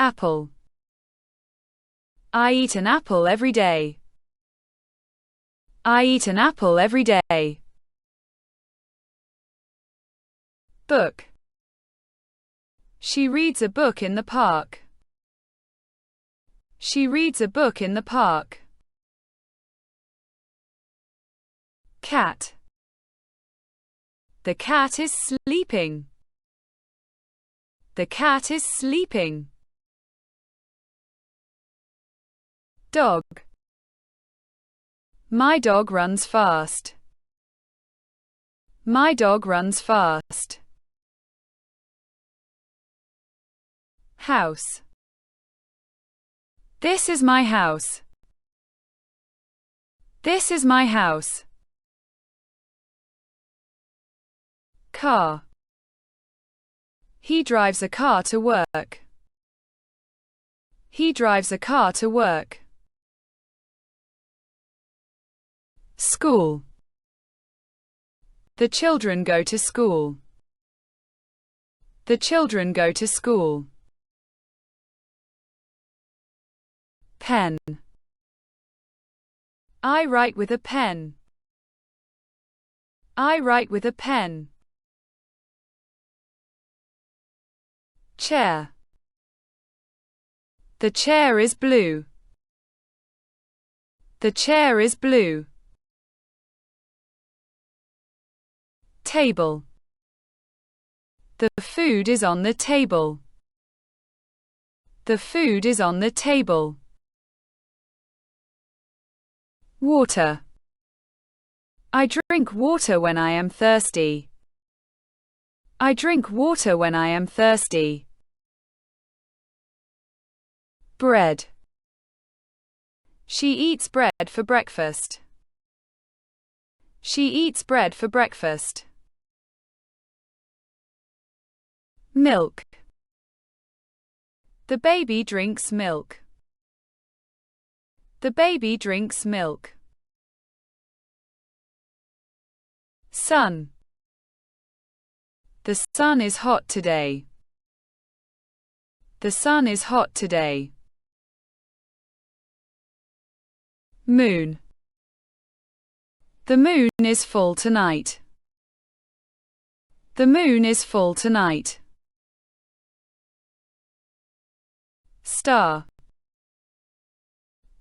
Apple. I eat an apple every day. I eat an apple every day. Book. She reads a book in the park. She reads a book in the park. Cat. The cat is sleeping. The cat is sleeping. Dog. My dog runs fast. My dog runs fast. House. This is my house. This is my house. Car. He drives a car to work. He drives a car to work. School. The children go to school. The children go to school. Pen. I write with a pen. I write with a pen. Chair. The chair is blue. The chair is blue. Table. The food is on the table. The food is on the table. Water. I drink water when I am thirsty. I drink water when I am thirsty. Bread. She eats bread for breakfast. She eats bread for breakfast. Milk. The baby drinks milk. The baby drinks milk. Sun. The sun is hot today. The sun is hot today. Moon. The moon is full tonight. The moon is full tonight. Star.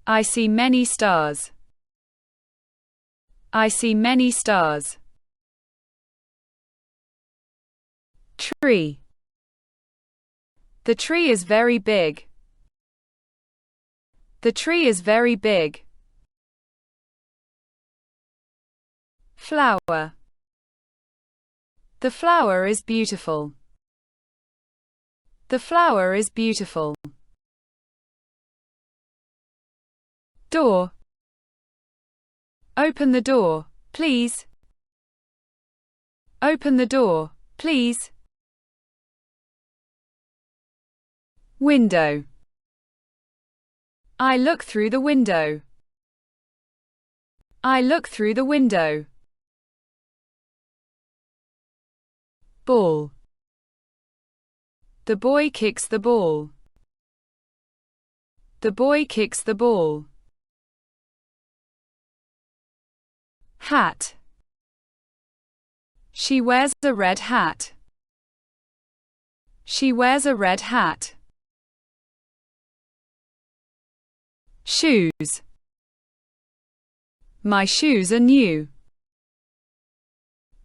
I see many stars. I see many stars. Tree. The tree is very big. The tree is very big. Flower. The flower is beautiful. The flower is beautiful. Door. Open the door, please. Open the door, please. Window. I look through the window. I look through the window. Ball. The boy kicks the ball. The boy kicks the ball. Hat. She wears a red hat. She wears a red hat. Shoes. My shoes are new.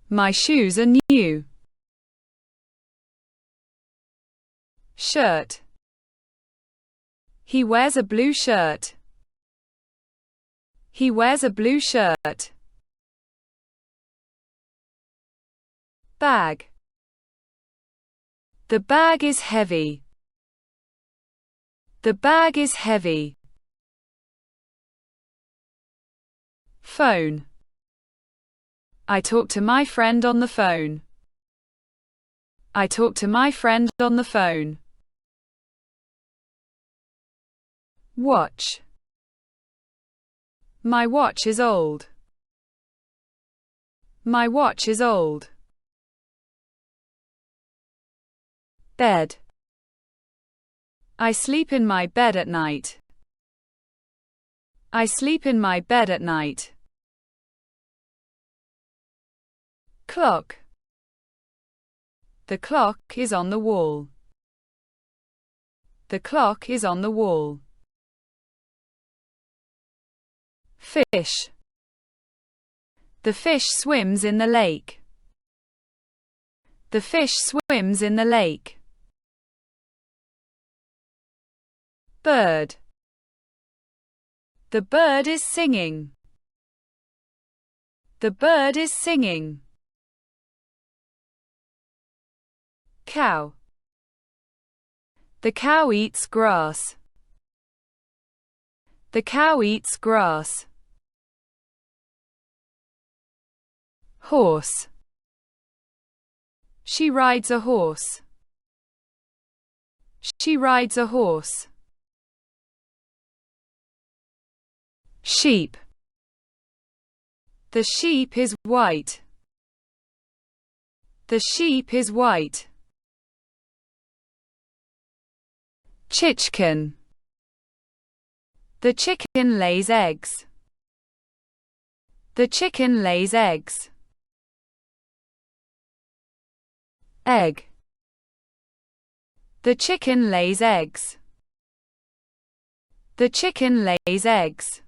My shoes are new. Shirt. He wears a blue shirt. He wears a blue shirt. Bag. The bag is heavy. The bag is heavy. Phone. I talk to my friend on the phone. I talk to my friend on the phone. Watch. My watch is old. My watch is old. Bed. I sleep in my bed at night. I sleep in my bed at night. Clock. The clock is on the wall. The clock is on the wall. Fish. The fish swims in the lake. The fish swims in the lake. Bird. The bird is singing. The bird is singing. Cow. The cow eats grass. The cow eats grass. Horse. She rides a horse. She rides a horse. Sheep. The sheep is white. The sheep is white. Chicken. The chicken lays eggs. The chicken lays eggs. Egg. The chicken lays eggs. The chicken lays eggs.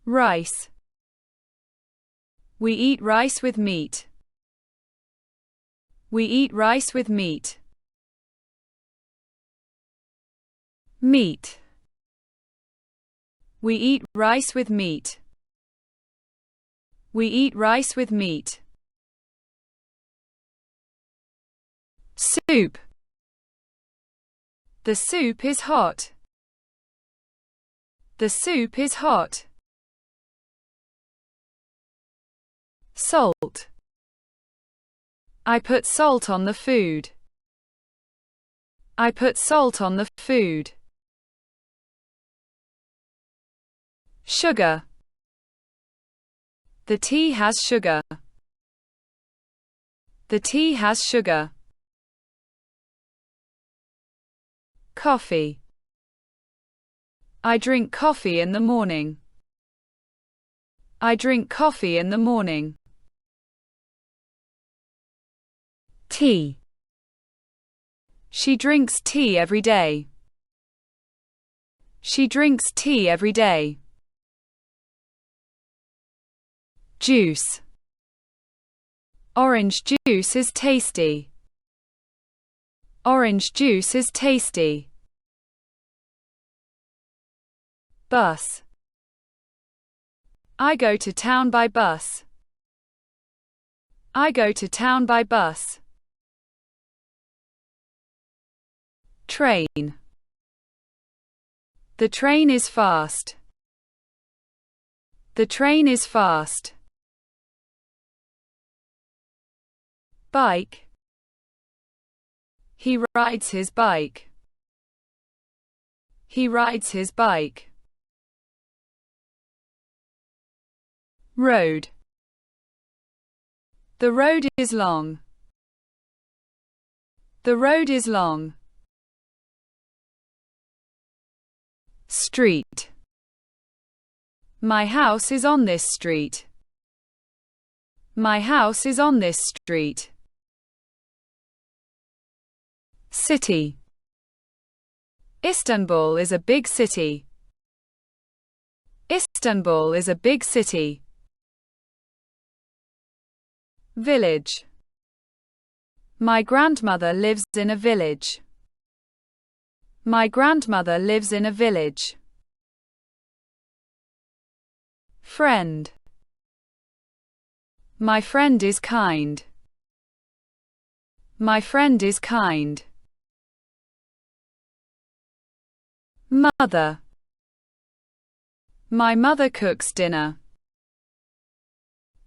Rice. We eat rice with meat. We eat rice with meat. Meat. We eat rice with meat. We eat rice with meat. Soup. The soup is hot. The soup is hot. Salt. I put salt on the food. I put salt on the food. Sugar. The tea has sugar. The tea has sugar. Coffee. I drink coffee in the morning. I drink coffee in the morning. Tea. She drinks tea every day. She drinks tea every day. Juice. Orange juice is tasty. Orange juice is tasty. Bus. I go to town by bus. I go to town by bus. Train. The train is fast. The train is fast. Bike. He rides his bike. He rides his bike. Road. The road is long. The road is long. Street. My house is on this street. My house is on this street. City. Istanbul is a big city. Istanbul is a big city. Village. My grandmother lives in a village. My grandmother lives in a village. Friend. My friend is kind. My friend is kind. Mother. My mother cooks dinner.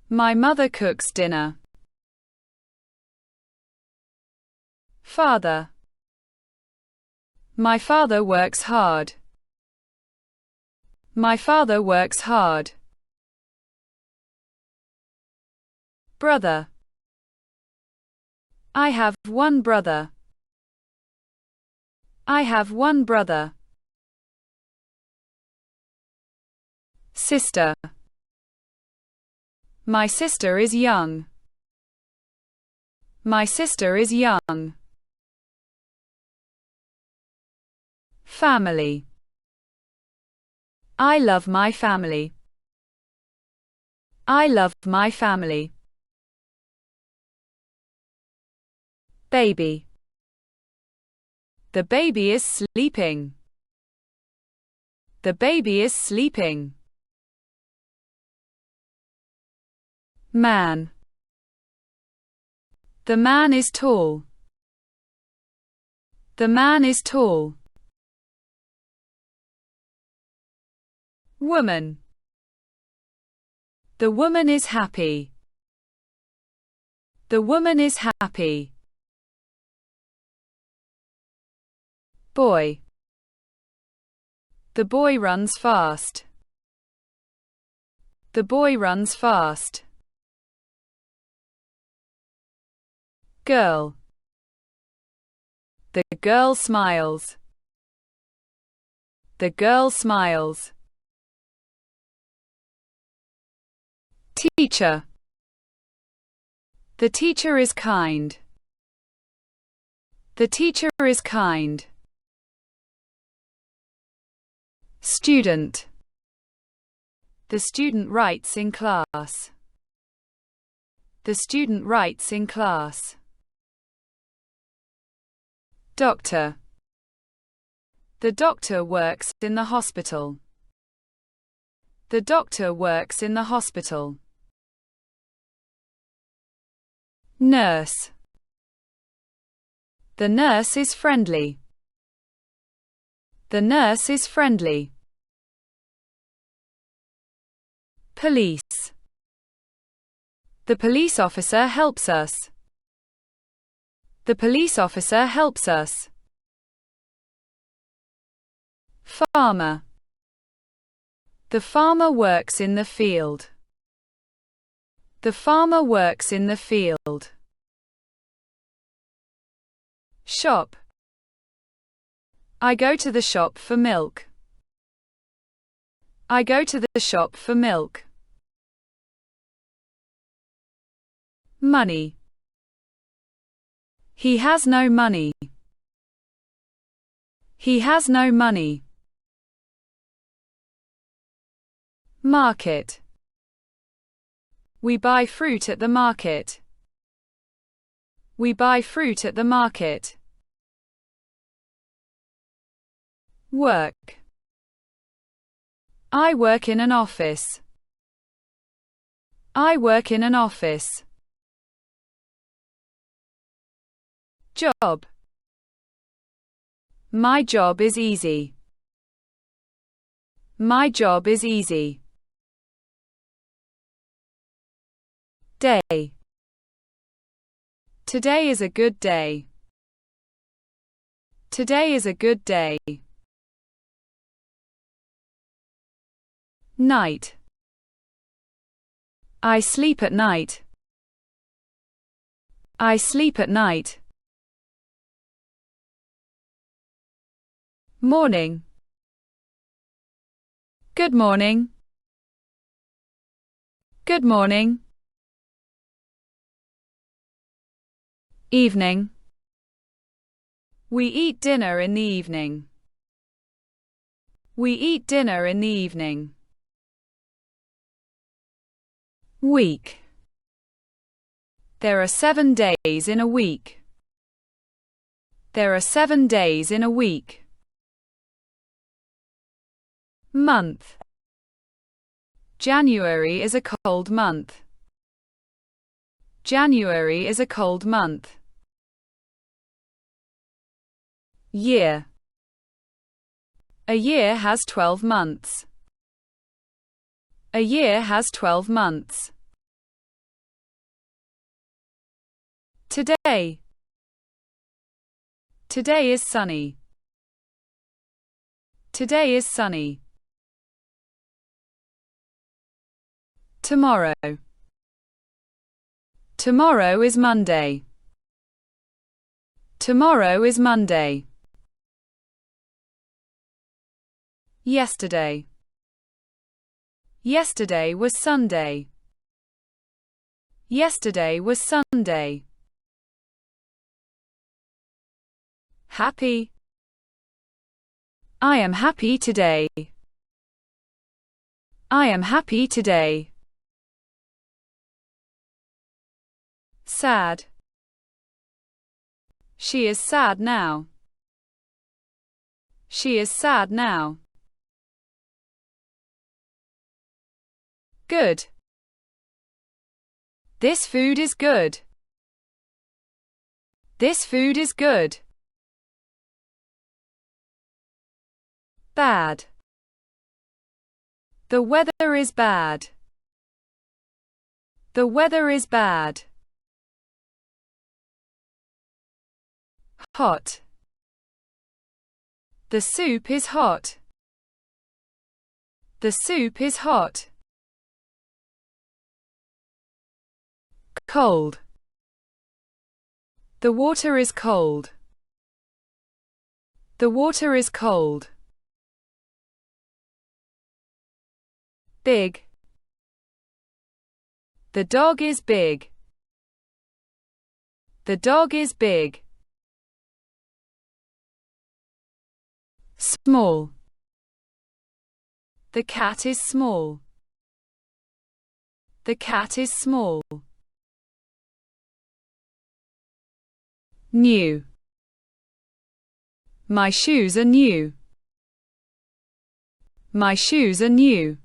My mother cooks dinner. Father. My father works hard. My father works hard. Brother. I have one brother. I have one brother. Sister. My sister is young. My sister is young. Family. I love my family. I love my family. Baby. The baby is sleeping. The baby is sleeping. Man. The man is tall. The man is tall. Woman. The woman is happy. The woman is happy. Boy. The boy runs fast. The boy runs fast. Girl. The girl smiles. The girl smiles. Teacher. The teacher is kind. The teacher is kind. Student. The student writes in class. The student writes in class. Doctor. The doctor works in the hospital. The doctor works in the hospital. Nurse. The nurse is friendly. The nurse is friendly. Police. The police officer helps us. The police officer helps us. Farmer. The farmer works in the field. The farmer works in the field. Shop. I go to the shop for milk. I go to the shop for milk. Money. He has no money. He has no money. Market. We buy fruit at the market. We buy fruit at the market. Work. I work in an office. I work in an office. Job. My job is easy. My job is easy. Day. Today is a good day. Today is a good day. Night. I sleep at night. I sleep at night. Morning. Good morning. Good morning. Evening. We eat dinner in the evening. We eat dinner in the evening. Week. There are 7 days in a week. There are 7 days in a week. Month. January is a cold month. January is a cold month. Year. A year has 12 months. A year has 12 months. Today. Today is sunny. Today is sunny. Tomorrow. Tomorrow is Monday. Tomorrow is Monday. Yesterday. Yesterday was Sunday. Yesterday was Sunday. Happy. I am happy today. I am happy today. Sad. She is sad now. She is sad now. Good. This food is good. This food is good. Bad. The weather is bad. The weather is bad. Hot. The soup is hot. The soup is hot. Cold. The water is cold. The water is cold. Big. The dog is big. The dog is big. Small. The cat is small. The cat is small. New. My shoes are new. My shoes are new.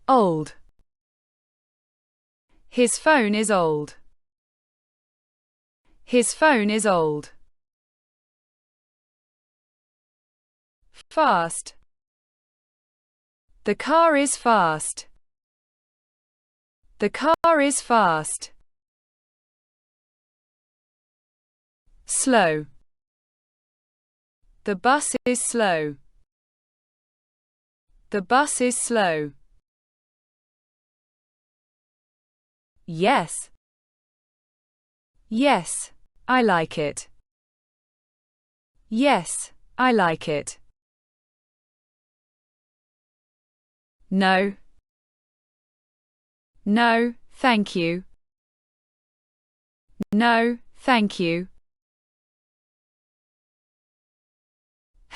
Old. His phone is old. His phone is old. Fast. The car is fast. The car is fast. Slow. The bus is slow. The bus is slow. Yes. Yes, I like it. Yes, I like it. No. No, thank you. No, thank you.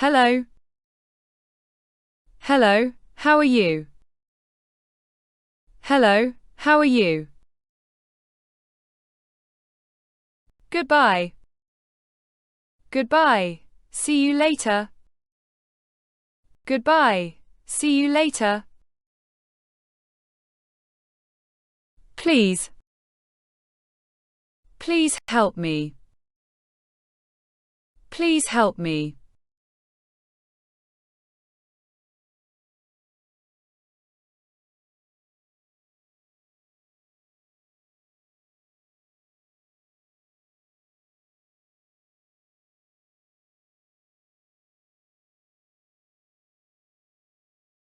Hello. Hello, how are you? Hello, how are you? Goodbye. Goodbye. See you later. Goodbye. See you later. Please. Please help me. Please help me.